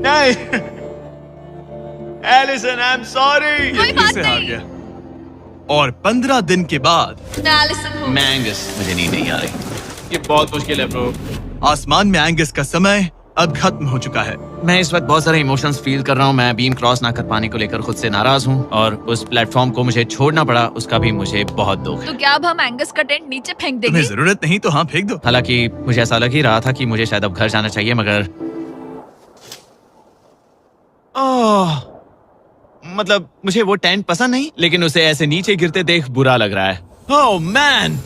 नहीं Allison, I am sorry. कोई बात हार नहीं। गया। और 15 दिन के बाद मैं एलिसन हूँ। मैं एंगस। मुझे नींद नहीं आ रही। ये बहुत मुश्किल है ब्रो। आसमान में एंगस का समय अब खत्म हो चुका है। मैं इस वक्त बहुत सारे इमोशंस फील कर रहा हूँ। मैं बीम क्रॉस ना कर पाने को लेकर खुद से नाराज हूँ और उस प्लेटफॉर्म को मुझे छोड़ना पड़ा, उसका भी मुझे बहुत दुख है। तो क्या अब हम एंगस का टेंट नीचे फेंक देंगे? तुम्हें जरूरत नहीं तो हाँ फेंक दो। हालांकि मुझे ऐसा लग ही रहा था कि मुझे शायद अब घर जाना चाहिए, मगर मतलब मुझे वो टेंट पसंद नहीं, लेकिन उसे ऐसे नीचे गिरते देख बुरा लग रहा है। Oh man!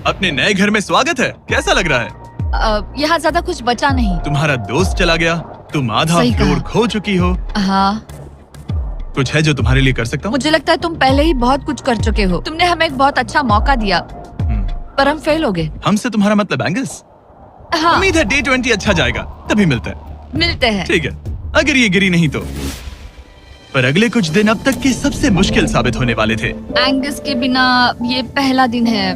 अपने नए घर में स्वागत है। कैसा लग रहा है? यहाँ ज्यादा कुछ बचा नहीं। तुम्हारा दोस्त चला गया, तुम आधा सही फ्लोर कहा। खो चुकी हो। हाँ, कुछ है जो तुम्हारे लिए कर सकता हूँ? मुझे लगता है तुम पहले ही बहुत कुछ कर चुके हो। तुमने हमें एक बहुत अच्छा मौका दिया, पर हम फेल हो गए। हमसे तुम्हारा मतलब एंगस? हाँ, उम्मीद है डे 20 अच्छा जाएगा, तभी मिलते हैं। मिलते हैं। ठीक है, अगर ये गिरी नहीं तो। पर अगले कुछ दिन अब तक के सबसे मुश्किल साबित होने वाले थे। एंगस के बिना ये पहला दिन है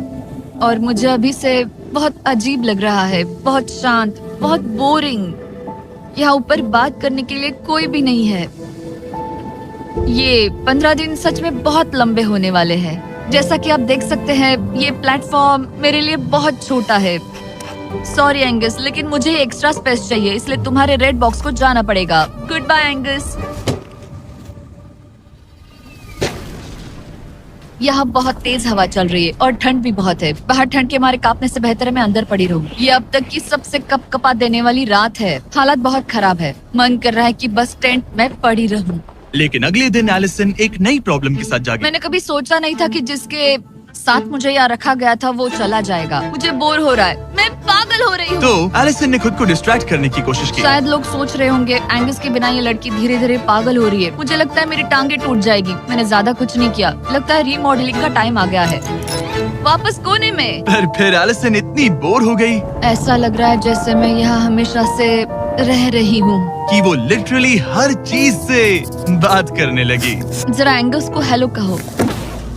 और मुझे अभी से बहुत अजीब लग रहा है, बहुत शांत, बहुत बोरिंग। यहाँ ऊपर बात करने के लिए कोई भी नहीं है। ये 15 दिन सच में बहुत लंबे होने वाले हैं। जैसा कि आप देख सकते हैं, ये प्लेटफॉर्म मेरे लिए बहुत छोटा है। सॉरी एंगस, लेकिन मुझे एक्स्ट्रा स्पेस चाहिए, इसलिए तुम्हारे रेड बॉक्स को जाना पड़ेगा। Goodbye Angus. यहाँ बहुत तेज हवा चल रही है और ठंड भी बहुत है। बाहर ठंड के मारे कांपने से बेहतर है मैं अंदर पड़ी रहूं। ये अब तक की सबसे कपकपा देने वाली रात है। हालत बहुत खराब है। मन कर रहा है कि बस टेंट में पड़ी रहूं। लेकिन अगले दिन एलिसन एक नई प्रॉब्लम के साथ जागी। मैंने कभी सोचा नहीं था कि जिसके साथ मुझे यहाँ रखा गया था वो चला जाएगा। मुझे बोर हो रहा है, मैं पागल हो रही हूँ। तो एलिसन ने खुद को डिस्ट्रैक्ट करने की कोशिश की। शायद लोग सोच रहे होंगे एंगस के बिना ये लड़की धीरे धीरे पागल हो रही है। मुझे लगता है मेरी टांगे टूट जाएगी। मैंने ज्यादा कुछ नहीं किया। लगता है रीमॉडलिंग का टाइम आ गया है। वापस कोने में। पर फिर एलिसन इतनी बोर हो गई ऐसा लग रहा है जैसे मैं यहाँ हमेशा से रह रही हूँ। कि वो लिटरली हर चीज से बात करने लगी। जरा एंगस को हेलो कहो।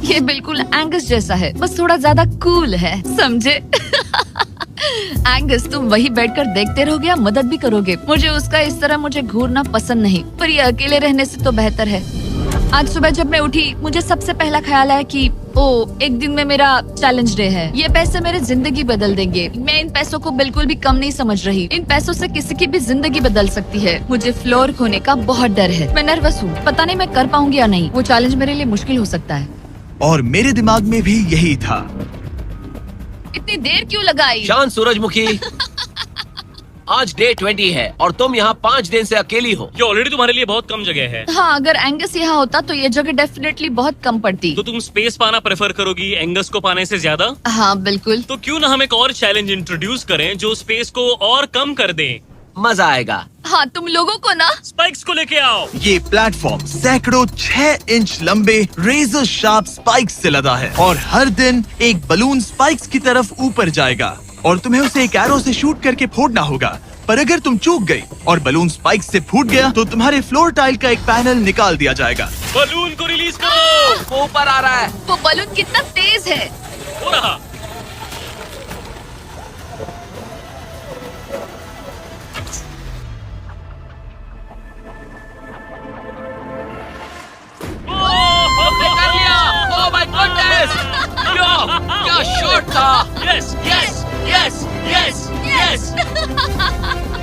ये बिल्कुल एंगस जैसा है, बस थोड़ा ज्यादा कूल है, समझे? एंगस, तुम वही बैठकर देखते रहोगे या मदद भी करोगे? मुझे उसका इस तरह मुझे घूरना पसंद नहीं, पर ये अकेले रहने से तो बेहतर है। आज सुबह जब मैं उठी, मुझे सबसे पहला ख्याल आया कि एक दिन में मेरा चैलेंज डे है। ये पैसे मेरी जिंदगी बदल देंगे। मैं इन पैसों को बिल्कुल भी कम नहीं समझ रही। इन पैसों से किसी की भी जिंदगी बदल सकती है। मुझे फ्लोर खोने का बहुत डर है। मैं नर्वस हूँ, पता नहीं मैं कर पाऊंगी या नहीं। वो चैलेंज मेरे लिए मुश्किल हो सकता है। और मेरे दिमाग में भी यही था। इतनी देर क्यों लगाई? शांत सूरजमुखी। आज डे 20 है और तुम यहाँ 5 दिन से अकेली हो। ये ऑलरेडी तुम्हारे लिए बहुत कम जगह है। हाँ, अगर एंगस यहाँ होता तो ये जगह डेफिनेटली बहुत कम पड़ती। तो तुम स्पेस पाना प्रेफर करोगी एंगस को पाने से ज्यादा? हाँ बिल्कुल। तो क्यों ना हम एक और चैलेंज इंट्रोड्यूस करें जो स्पेस को और कम कर दे। मजा आएगा। हाँ, तुम लोगों को ना स्पाइक्स को लेके आओ। ये प्लेटफॉर्म सैकड़ों 6 इंच लंबे रेजर शार्प स्पाइक्स से लदा है और हर दिन एक बलून स्पाइक्स की तरफ ऊपर जाएगा और तुम्हें उसे एक एरो से शूट करके फोड़ना होगा। पर अगर तुम चूक गई और बलून स्पाइक्स से फूट गया तो तुम्हारे फ्लोर टाइल का एक पैनल निकाल दिया जाएगा। बलून को रिलीज करो। वो ऊपर आ रहा है। वो बलून कितना तेज है। हो रहा। कर लिया। Oh my goodness. क्या शॉट था। Yes yes yes yes yes.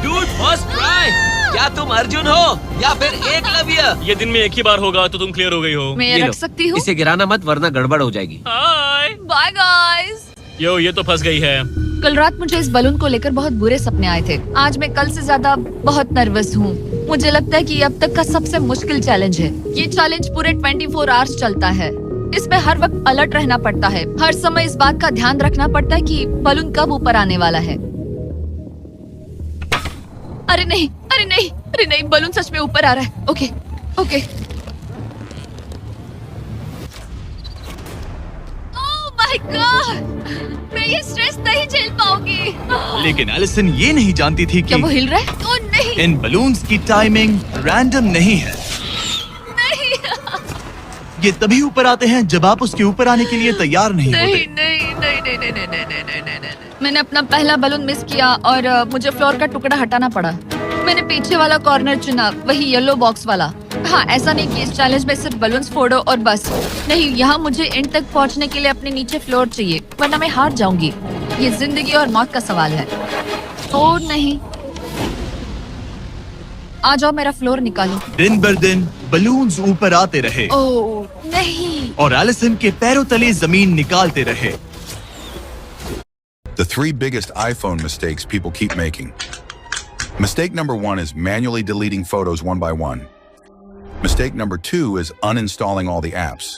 Dude, first try. क्या तुम अर्जुन हो या फिर एकलव्य? ये दिन में एक ही बार होगा तो तुम क्लियर हो गई हो। मैं ये ये लो, रख सकती हूँ? इसे गिराना मत वरना गड़बड़ हो जाएगी। हाय। Bye guys. यो, ये तो फंस गई है। कल रात मुझे इस बलून को लेकर बहुत बुरे सपने आए थे। आज मैं कल से ज्यादा बहुत नर्वस हूँ। मुझे लगता है कि ये अब तक का सबसे मुश्किल चैलेंज है। ये चैलेंज पूरे 24 आवर्स चलता है। इसमें हर वक्त अलर्ट रहना पड़ता है। हर समय इस बात का ध्यान रखना पड़ता है कि बलून कब ऊपर आने वाला है। अरे नहीं, अरे नहीं, अरे नहीं, बलून सच में ऊपर आ रहा है। Okay okay. Oh my God, मैं ये स्ट्रेस नहीं झेल पाऊंगी। लेकिन एलिसन ये नहीं जानती थी क्या कि वो हिल रहा है? ओह नहीं, इन बलून्स की टाइमिंग रैंडम नहीं है। नहीं, ये तभी ऊपर आते हैं जब आप उसके ऊपर आने के लिए तैयार नहीं नहीं, होते। नहीं, नहीं, नहीं, नहीं, नहीं, नहीं, नहीं, नहीं, नहीं, नहीं। मैंने अपना पहला बलून मिस किया और मुझे फ्लोर का टुकड़ा हटाना पड़ा। मैंने पीछे वाला कॉर्नर चुना, वही येलो बॉक्स वाला। हाँ, ऐसा नहीं कि इस चैलेंज में सिर्फ बलून्स फोड़ो और बस। नहीं, यहाँ मुझे एंड तक पहुँचने के लिए अपने नीचे फ्लोर चाहिए, वरना मैं हार जाऊंगी। ये जिंदगी और मौत का सवाल है। ओ नहीं, आ जाओ, मेरा फ्लोर निकालो। दिन बर दिन बलून्स ऊपर आते रहे ओ नहीं। और एलिसन के पैरों तले जमीन निकालते रहे। The three biggest iPhone mistakes people keep making. Mistake number 1 is manually deleting photos one by one. Mistake number 2 is uninstalling all the apps.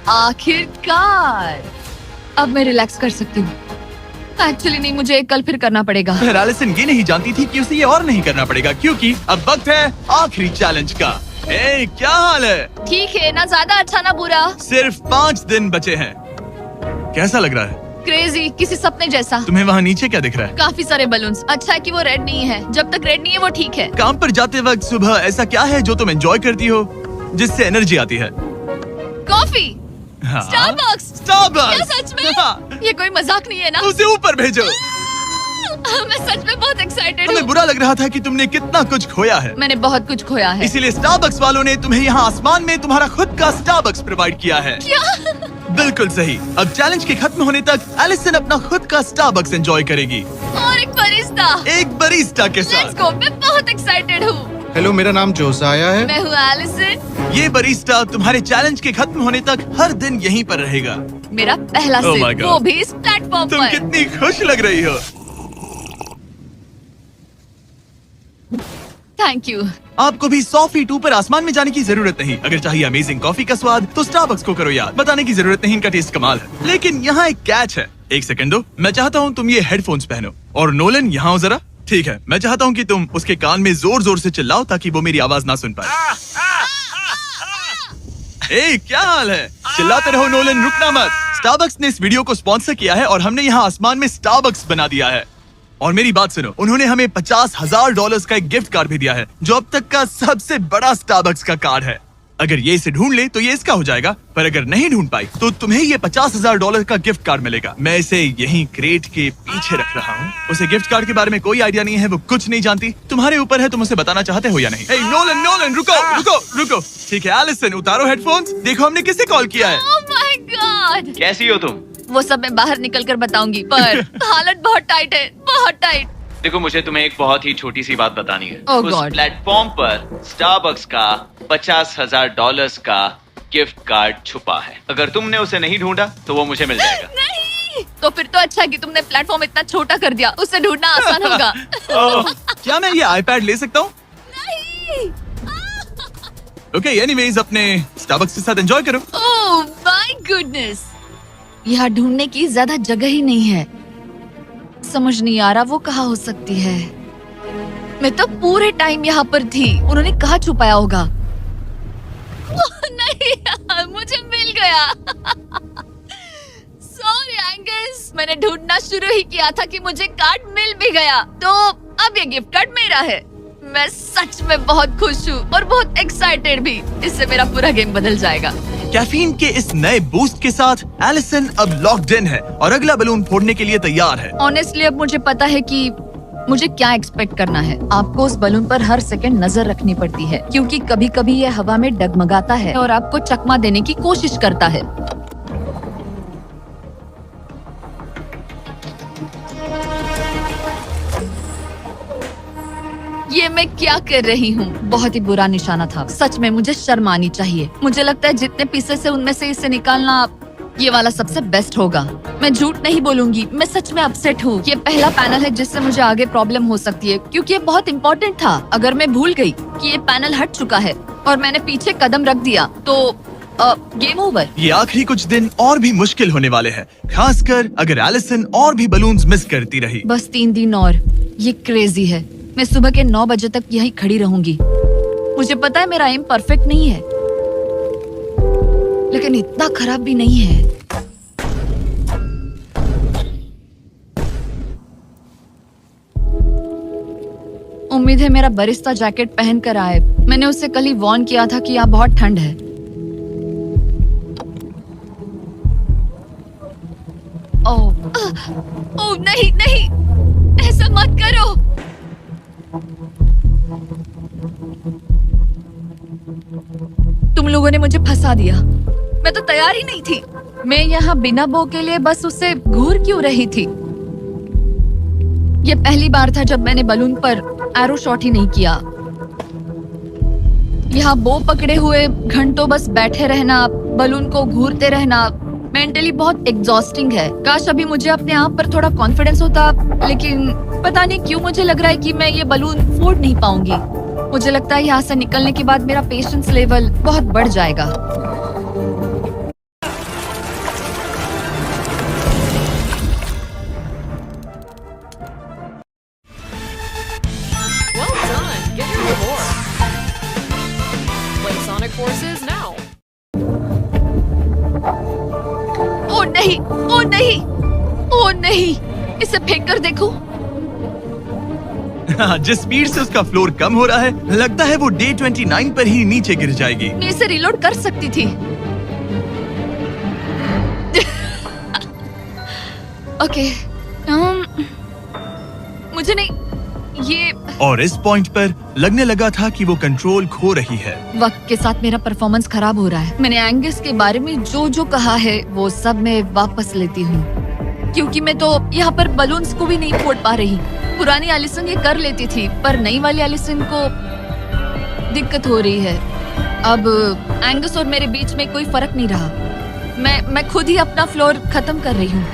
आखिरकार अब मैं रिलैक्स कर सकती हूँ। एक्चुअली नहीं, मुझे कल फिर करना पड़ेगा। पर एलिसन ये नहीं जानती थी कि उसे ये और नहीं करना पड़ेगा, क्योंकि अब वक्त है आखिरी चैलेंज का। ए, क्या हाल है? ठीक है, ना ज्यादा अच्छा ना बुरा। सिर्फ 5 दिन बचे हैं। कैसा लग रहा है? क्रेजी, किसी सपने जैसा। तुम्हें वहाँ नीचे क्या दिख रहा है? काफी सारे बलून्स। अच्छा है कि वो रेड नहीं है। जब तक रेड नहीं है वो ठीक है। काम पर जाते वक्त सुबह ऐसा क्या है जो तुम एंजॉय करती हो, जिससे एनर्जी आती है? कॉफी। हाँ? स्टारबक्स। स्टारबक्स। क्या सच में? ये कोई मजाक नहीं है ना? उसे ऊपर भेजो। मैं सच में बहुत एक्साइटेड हमें हूँ। बुरा लग रहा था कि तुमने कितना कुछ खोया है। मैंने बहुत कुछ खोया है। इसीलिए स्टारबक्स वालों ने तुम्हें यहाँ आसमान में तुम्हारा खुद का स्टारबक्स प्रोवाइड किया है। क्या? बिल्कुल सही। अब चैलेंज के खत्म होने तक एलिसन अपना खुद का स्टारबक्स एंजॉय करेगी, और एक बरिस्ता। एक बरिस्टा के लेट्स साथ। गो, मैं बहुत एक्साइटेड हूँ। हेलो, मेरा नाम जोसाया है। मैं हूँ एलिसन। ये बरिस्टा तुम्हारे चैलेंज के खत्म होने तक हर दिन यहीं पर रहेगा। मेरा पहला Oh my सिप, God. वो भी इस प्लेटफॉर्म तुम पर। कितनी खुश लग रही हो। Thank you. आपको भी 100 फीट ऊपर आसमान में जाने की जरूरत नहीं। अगर चाहिए अमेजिंग कॉफी का स्वाद तो स्टारबक्स को करो याद। बताने की जरूरत नहीं, इनका टेस्ट कमाल है। लेकिन यहाँ एक कैच है। एक सेकंड दो, मैं चाहता हूँ तुम ये हेडफोन्स पहनो। और नोलन, यहाँ आओ जरा। ठीक है, मैं चाहता हूँ कि तुम उसके कान में जोर जोर से चिल्लाओ ताकि वो मेरी आवाज ना सुन पाए। ए, क्या हाल है? चिल्लाते रहो नोलन, रुकना मत। स्टारबक्स ने इस वीडियो को स्पॉन्सर किया है और हमने यहाँ आसमान में स्टारबक्स बना दिया है। और मेरी बात सुनो, उन्होंने हमें $50,000 का एक गिफ्ट कार्ड भी दिया है, जो अब तक का सबसे बड़ा स्टारबक्स का कार्ड है। अगर ये इसे ढूंढ ले तो ये इसका हो जाएगा, पर अगर नहीं ढूंढ पाई तो तुम्हें ये $50,000 का गिफ्ट कार्ड मिलेगा। मैं इसे यहीं क्रेट के पीछे रख रहा हूँ। उसे गिफ्ट कार्ड के बारे में कोई आइडिया नहीं है, वो कुछ नहीं जानती। तुम्हारे ऊपर है, तुम उसे बताना चाहते हो या नहीं। हे नोलन, नोलन, रुको रुको रुको। ठीक है एलिसन, उतारो हेडफोन्स। देखो हमने किसे कॉल किया है। Oh my God. कैसी हो तुम? वो सब मैं बाहर निकल कर बताऊंगी, पर हालत बहुत टाइट है, बहुत टाइट। देखो, मुझे तुम्हें एक बहुत ही छोटी सी बात बतानी है। Oh उस God. प्लेटफॉर्म पर स्टारबक्स का $50,000 का गिफ्ट कार्ड छुपा है। अगर तुमने उसे नहीं ढूंढा तो वो मुझे मिल जाएगा। नहीं, तो फिर तो अच्छा कि तुमने प्लेटफॉर्म इतना छोटा कर दिया, उससे ढूंढना आसान होगा। क्या मैं ये आईपैड ले सकता हूँ? नहीं। ओके, एनीवेज अपने स्टारबक्स के साथ एंजॉय करो। ओह माय गुडनेस, यहाँ ढूंढने की ज्यादा जगह ही नहीं है। समझ नहीं आ रहा वो कहाँ हो सकती है। मैं तो पूरे टाइम यहाँ पर थी, उन्होंने कहाँ छुपाया होगा। ओह, नहीं यार, मुझे मिल गया। सॉरी एंगस, मैंने ढूंढना शुरू ही किया था कि मुझे कार्ड मिल भी गया, तो अब ये गिफ्ट कार्ड मेरा है। मैं सच में बहुत खुश हूँ और बहुत एक्साइटेड भी। इससे मेरा पूरा गेम बदल जाएगा। कैफीन के इस नए बूस्ट के साथ एलिसन अब लॉक्ड इन है और अगला बलून फोड़ने के लिए तैयार है। ऑनेस्टली अब मुझे पता है कि मुझे क्या एक्सपेक्ट करना है। आपको उस बलून पर हर सेकंड नजर रखनी पड़ती है, क्योंकि कभी कभी यह हवा में डगमगाता है और आपको चकमा देने की कोशिश करता है। ये मैं क्या कर रही हूँ? बहुत ही बुरा निशाना था। सच में मुझे शर्म आनी चाहिए। मुझे लगता है जितने पीसेस है उनमें से इसे निकालना ये वाला सबसे बेस्ट होगा। मैं झूठ नहीं बोलूंगी, मैं सच में अपसेट हूँ। ये पहला पैनल है जिससे मुझे आगे प्रॉब्लम हो सकती है, क्योंकि ये बहुत इम्पोर्टेंट था। अगर मैं भूल गई कि ये पैनल हट चुका है और मैंने पीछे कदम रख दिया तो गेम ओवर। ये आखिरी कुछ दिन और भी मुश्किल होने वाले हैं, खासकर अगर एलिसन और भी बलून्स मिस करती रही। बस 3 दिन और। ये क्रेजी है। मैं सुबह के 9 बजे तक यहीं खड़ी रहूंगी। मुझे पता है मेरा एम परफेक्ट नहीं है, लेकिन इतना खराब भी नहीं है। उम्मीद है मेरा बरिस्ता जैकेट पहन कर आए। मैंने उससे कल ही वार्न किया था कि यहाँ बहुत ठंड है। ओह मत करो। तुम लोगों ने मुझे फंसा दिया। मैं तो तैयार ही नहीं थी। मैं यहाँ बिना बो के लिए बस उससे घूर क्यों रही थी? ये पहली बार था जब मैंने बलून पर एरो शॉट ही नहीं किया। यहाँ बो पकड़े हुए घंटों बस बैठे रहना, बलून को घूरते रहना मेंटली बहुत एग्जॉस्टिंग है। काश अभी मुझे अपने आप पर थोड़ा कॉन्फिडेंस होता, लेकिन पता नहीं क्यों मुझे लग रहा है कि मैं ये बलून फोड़ नहीं पाऊंगी। मुझे लगता है यहाँ से निकलने के बाद मेरा पेशेंस लेवल बहुत बढ़ जाएगा। Well done. Get your reward. Play Sonic Forces now. ओ नहीं, ओ नहीं, ओ नहीं, इसे फेंक कर देखो। जिस स्पीड से उसका फ्लोर कम हो रहा है, लगता है वो डे 29 पर ही नीचे गिर जाएगी। मैं इसे रिलोड कर सकती थी। ओके, मुझे नहीं, ये और इस पॉइंट पर लगने लगा था कि वो कंट्रोल खो रही है। वक्त के साथ मेरा परफॉर्मेंस खराब हो रहा है। मैंने एंगस के बारे में जो जो कहा है वो सब मैं वापस लेती हूँ, क्योंकि मैं तो यहाँ पर बलून्स को भी नहीं फोड़ पा रही। पुरानी एलिसन ये कर लेती थी, पर नई वाली एलिसन को दिक्कत हो रही है। अब एंगस और मेरे बीच में कोई फर्क नहीं रहा। मैं खुद ही अपना फ्लोर खत्म कर रही हूँ।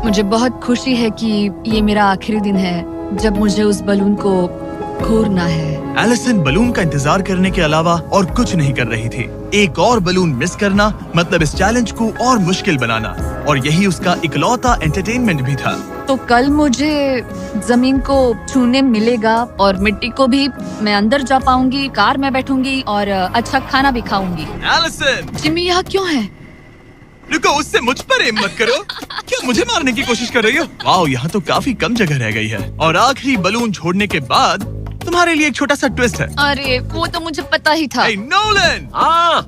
मुझे बहुत खुशी है कि ये मेरा आखिरी दिन है जब मुझे उस बलून को घूरना है। एलिसन बलून का इंतजार करने के अलावा और कुछ नहीं कर रही थी। एक और बलून मिस करना मतलब इस चैलेंज को और मुश्किल बनाना, और यही उसका इकलौता एंटरटेनमेंट भी था। तो कल मुझे जमीन को छूने मिलेगा और मिट्टी को भी। मैं अंदर जा पाऊंगी, कार में बैठूंगी और अच्छा खाना भी खाऊंगी। एलिसन, जिमी यहाँ क्यों है? रुको, उससे मुझ पर एम मत करो। क्या मुझे मारने की कोशिश कर रही हो? वाओ, यहाँ तो काफी कम जगह रह गई है। और आखिरी बलून छोड़ने के बाद तुम्हारे लिए एक छोटा सा ट्विस्ट है। अरे वो तो मुझे पता ही था। Hey, नोलन, हाँ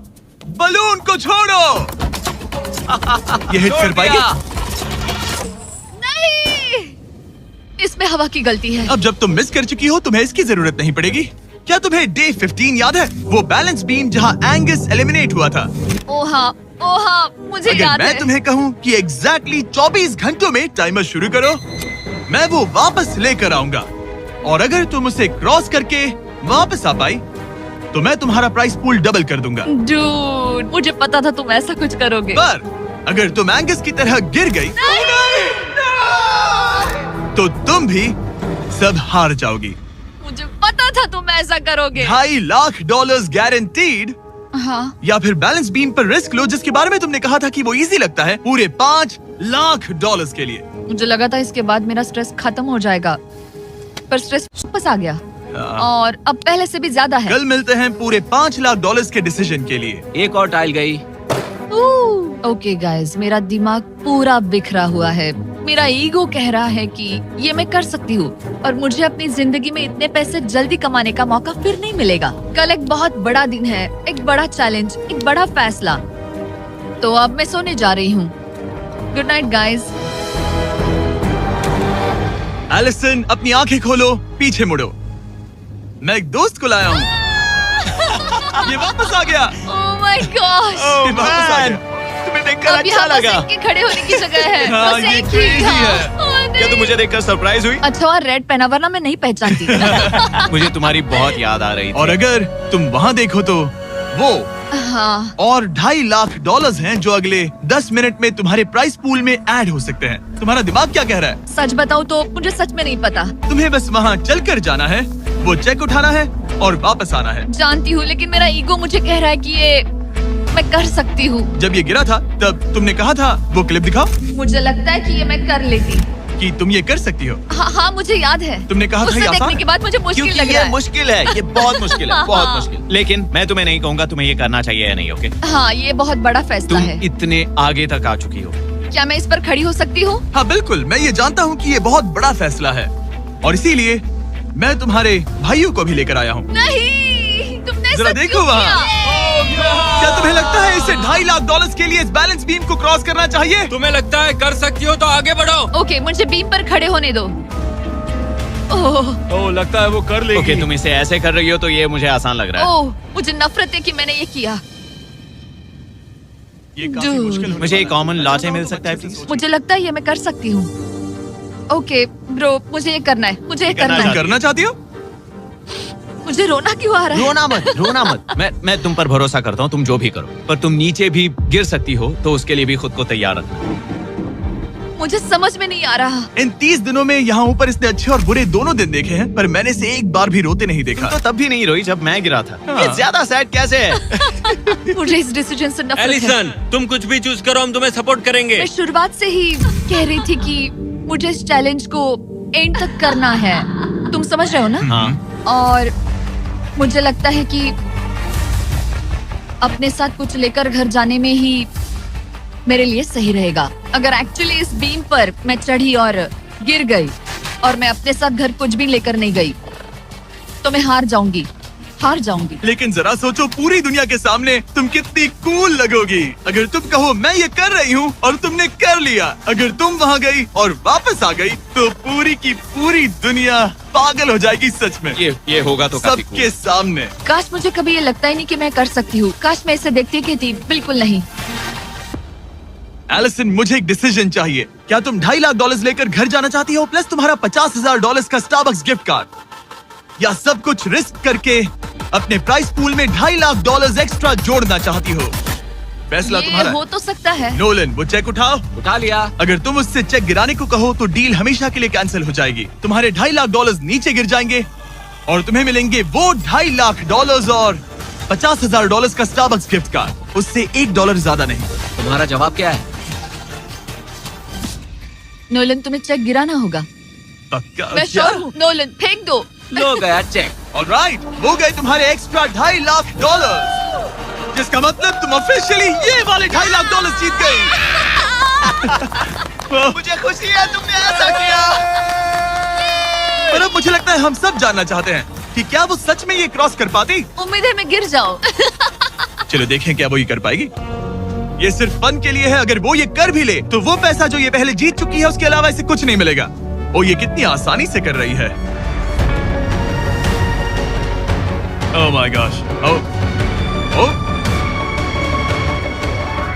बलून को छोड़ो। ये हिट कर पाएगी? नहीं, इसमें हवा की गलती है। अब जब तुम मिस कर चुकी हो, तुम्हें इसकी जरूरत नहीं पड़ेगी। क्या तुम्हें डे 15 याद है? वो बैलेंस बीम जहाँ एंगस एलिमिनेट हुआ था। ओ हाँ, मुझे अगर याद मैं है। तुम्हें कहूँ कि एग्जैक्टली 24 घंटों में टाइमर शुरू करो, मैं वो वापस लेकर आऊंगा। और अगर तुम उसे क्रॉस करके वापस आ पाई, तो मैं तुम्हारा प्राइस पूल डबल कर दूंगा। डूड, मुझे पता था तुम ऐसा कुछ करोगे। पर अगर तुम एंगस की तरह गिर गई, तो तुम भी सब हार जाओगी। मुझे पता था तुम ऐसा करोगे। $2.5 लाख गारंटीड। हाँ, या फिर बैलेंस बीम पर रिस्क लो, जिसके बारे में तुमने कहा था कि वो इजी लगता है, पूरे $5 लाख के लिए। मुझे लगा था इसके बाद मेरा स्ट्रेस खत्म हो जाएगा, पर स्ट्रेस वापस आ गया और अब पहले से भी ज्यादा है। कल मिलते हैं पूरे $5 लाख के डिसीजन के लिए। एक और टाइल गई। ओके गाइस, मेरा दिमाग पूरा बिखरा हुआ है। मेरा ईगो कह रहा है कि ये मैं कर सकती हूँ और मुझे अपनी जिंदगी में इतने पैसे जल्दी कमाने का मौका फिर नहीं मिलेगा। कल एक बहुत बड़ा दिन है, एक बड़ा चैलेंज, एक बड़ा फैसला। तो अब मैं सोने जा रही हूँ। Good night guys. एलिसन, अपनी आंखें खोलो, पीछे मुड़ो। मैं एक दोस्त को लाया हूँ। ये वापस आ गया। ओह माय गॉड, ये वापस आ गया। तुम्हें देखकर अब अच्छा यहाँ बस लगा। एक के खड़े होने की जगह है। हाँ, बस ये एक ही। crazy हाँ। है। ओह, नहीं। क्या तुम मुझे देखकर सरप्राइज हुई? अच्छा, और रेड पहना, वरना मैं नहीं पहचानती। मुझे तुम्हारी बहुत याद आ रही थी। और अगर तुम वहाँ देखो तो वो हाँ, और $2.5 लाख हैं जो अगले 10 मिनट में तुम्हारे प्राइस पूल में ऐड हो सकते हैं। तुम्हारा दिमाग क्या कह रहा है? सच बताऊँ तो मुझे सच में नहीं पता। तुम्हें बस वहाँ चलकर जाना है, वो चेक उठाना है और वापस आना है। जानती हूँ, लेकिन मेरा ईगो मुझे कह रहा है कि ये मैं कर सकती हूँ। जब ये गिरा था तब तुमने कहा था, वो क्लिप दिखाओ, मुझे लगता है कि ये मैं कर लेती। कि तुम ये कर सकती हो। हाँ, मुझे याद है। तुमने कहा था उसे ये आसान देखने के बाद मुझे मुश्किल क्योंकि लग रहा ये है। मुश्किल है, ये बहुत मुश्किल है, बहुत हाँ। मुश्किल। लेकिन मैं तुम्हें नहीं कहूंगा तुम्हें ये करना चाहिए या नहीं, ओके? हाँ, ये बहुत बड़ा फैसला तुम है। इतने आगे तक आ चुकी हो। क्या मैं इस पर खड़ी हो सकती हूँ? हाँ बिल्कुल, मैं ये जानता हूँ कि ये बहुत बड़ा फैसला है और इसीलिए मैं तुम्हारे भाइयों को भी लेकर आया हूँ। नहीं, तुमने जरा ऐसा देखो क्यों वहाँ। किया? क्या तुम्हें लगता है इसे $2.5 लाख के लिए इस बैलेंस बीम को क्रॉस करना चाहिए? तुम्हें लगता है कर सकती हो तो आगे बढ़ो। ओके, मुझे बीम पर खड़े होने दो। ओह, ओह लगता है वो कर लेगी। ओके, तुम इसे ऐसे कर रही हो तो ये मुझे आसान लग रहा है। ओह, मुझे नफरत है कि मैंने ये किया। ये काफी Dude. मुश्किल होने मुझे एक वाला है। कॉमन लॉटे मिल तुम सकता है अच्छे से प्लीज? सोचो। मुझे लगता है ये मैं कर सकती हूँ। ओके ब्रो, मुझे ये करना है, मुझे ये करना तुम है। करना चाहती हो? मुझे रोना क्यों आ रहा है? रोना मत। मैं तुम पर भरोसा करता हूँ, तुम जो भी करो, पर तुम नीचे भी गिर सकती हो तो उसके लिए भी खुद को तैयार रखना। मुझे समझ में नहीं आ रहा। इन 30 दिनों में यहाँ ऊपर इसने अच्छे और बुरे दोनों दिन देखे हैं, पर मैंने इसे एक बार भी रोते नहीं देखा। तो तब भी नहीं रोई जब मैं गिरा था। हाँ। ये ज्यादा सैड कैसे है? मुझे इस डिसीजन से नफरत है। एलिसन, तुम कुछ भी चूज करो, हम तुम्हें सपोर्ट करेंगे। मैं शुरुआत से ही कह रही थी कि मुझे इस चैलेंज को एंड तक करना है। तुम समझ रहे हो ना? हाँ। और मुझे लगता है कि अपने साथ कुछ लेकर घर जाने में ही मेरे लिए सही रहेगा। अगर एक्चुअली इस बीम पर मैं चढ़ी और गिर गई और मैं अपने साथ घर कुछ भी लेकर नहीं गई तो मैं हार जाऊंगी। लेकिन जरा सोचो, पूरी दुनिया के सामने तुम कितनी कूल लगोगी अगर तुम कहो मैं ये कर रही हूँ और तुमने कर लिया। अगर तुम वहाँ गई और वापस आ गई तो पूरी की पूरी दुनिया पागल हो जाएगी। सच में ये होगा तो काफी cool। सबके सामने। काश मुझे कभी ये लगता ही नहीं कि मैं कर सकती हूँ। काश मैं इसे देखती कहती बिल्कुल नहीं। एलिसन, मुझे एक डिसीजन चाहिए। क्या तुम $2.5 लाख लेकर घर जाना चाहती हो प्लस तुम्हारा $50,000 का स्टारबक्स गिफ्ट कार्ड, या सब कुछ रिस्क करके अपने प्राइस पूल में $2.5 लाख एक्स्ट्रा जोड़ना चाहती हो? फैसला ये तुम्हारा हो है। तो सकता है। नोलन, वो चेक उठाओ। उठा लिया। अगर तुम उससे चेक गिराने को कहो तो डील हमेशा के लिए कैंसिल हो जाएगी। तुम्हारे $2.5 लाख नीचे गिर जाएंगे और तुम्हें मिलेंगे वो $2.5 लाख और $50,000 का स्टारबक्स गिफ्ट कार्ड। उससे $1 ज्यादा नहीं। तुम्हारा जवाब क्या है? नोलन, तुम्हें चेक गिराना होगा। पक्का? मैं श्योर हूँ। नोलन, फेंक दो। लो गया चेक। ऑलराइट, वो गए तुम्हारे एक्स्ट्रा $2.5 लाख, जिसका मतलब तुम ऑफिशियली ये वाले $2.5 लाख जीत गई। मुझे खुशी है तुमने ऐसा किया। पर अब मुझे लगता है हम सब जानना चाहते हैं कि क्या वो सच में ये क्रॉस कर पाती। उम्मीद है मैं गिर जाऊं। चलो देखें क्या वो ये कर पाएगी। ये सिर्फ फन के लिए है। अगर वो ये कर भी ले तो वो पैसा जो ये पहले जीत चुकी है उसके अलावा इसे कुछ नहीं मिलेगा। ओ, ये कितनी आसानी से कर रही है। Oh my gosh. ओह,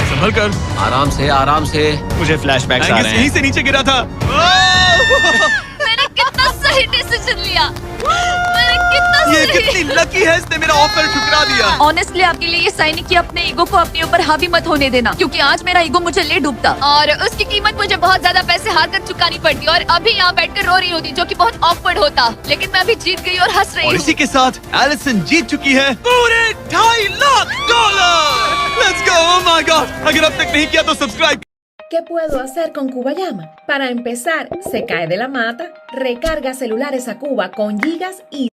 संभल कर। आराम से। मुझे फ्लैशबैक्स आ एंगस रहे यहीं हैं। से नीचे गिरा था। ओह! मैंने कितना सही डिसीजन लिया। मैंने कितना ये सही। कितनी लकी है, इसने मेरा ऑफर ठुकरा दिया। ऑनेस्टली आपके लिए ये साइन कि अपने ईगो को अपने ऊपर हावी मत होने देना, क्योंकि आज मेरा ईगो मुझे ले डूबता और उसकी कीमत मुझे बहुत ज्यादा पैसे हार कर चुकानी पड़ती और अभी यहाँ बैठकर रो रही होती, जो कि बहुत ऑकवर्ड होता। लेकिन मैं अभी जीत गई और हंस रही और हूँ। इसी के साथ एलिसन जीत चुकी है पूरे $2.5 lakh. Let's go. Oh my God, अगर अब तक नहीं किया तो subscribe. ¿Qué puedo hacer con Cubayama? Para empezar, se cae de la mata, recarga celulares a Cuba con gigas y